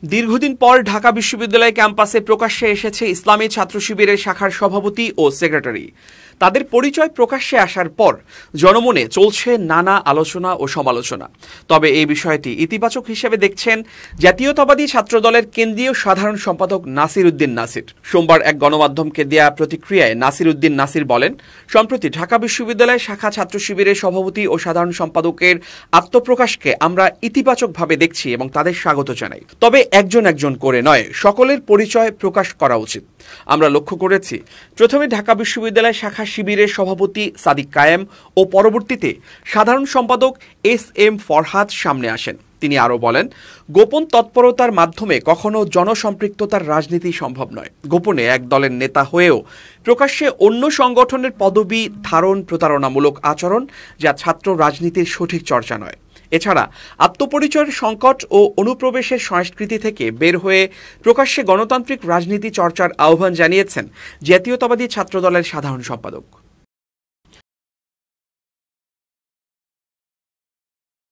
দীর্ঘদিন পর ঢাকা বিশ্ববিদ্যালয় ক্যাম্পাসে প্রকাশ্যে এসেছে ইসলামী ছাত্র শিবিরের শাখার সভাপতি ও সেক্রেটারি। তাদের পরিচয় প্রকাশ্যে আসার পর জনমনে চলছে নানা আলোচনা ও সমালোচনা। তবে এই বিষয়টি ইতিবাচক হিসেবে দেখছেন জাতীয়তাবাদী ছাত্রদলের কেন্দ্রীয় সাধারণ সম্পাদক নাসির উদ্দিন নাসির। সোমবার এক গণমাধ্যমকে দেয়া প্রতিক্রিয়ায় নাসির উদ্দিন নাসির বলেন, সম্প্রতি ঢাকা বিশ্ববিদ্যালয় শাখা ছাত্র শিবিরের সভাপতি ও সাধারণ সম্পাদকের আত্মপ্রকাশকে আমরা ইতিবাচকভাবে দেখছি এবং তাদের স্বাগত জানাই। তবে একজন একজন করে নয়, সকলের পরিচয় প্রকাশ করা উচিত। আমরা লক্ষ্য করেছি, প্রথমে ঢাকা বিশ্ববিদ্যালয় শাখা শিবিরের সভাপতি সাদিক কায়েম ও পরবর্তীতে সাধারণ সম্পাদক এস.এম. ফরহাদ সামনে আসেন। তিনি আরও বলেন, গোপন তৎপরতার মাধ্যমে কখনো জনসম্পৃক্ততার রাজনীতি সম্ভব নয়। গোপনে এক দলের নেতা হয়েও প্রকাশ্যে অন্য সংগঠনের পদবি ধারণ প্রতারণামূলক আচরণ, যা ছাত্র রাজনীতির সঠিক চর্চা নয়। এছাড়া আত্মপরিচয়ের সংকট ও অনুপ্রবেশের সংস্কৃতি থেকে বের হয়ে প্রকাশ্যে গণতান্ত্রিক রাজনীতি চর্চার আহ্বান জানিয়েছেন জাতীয়তাবাদী ছাত্রদলের সাধারণ সম্পাদক।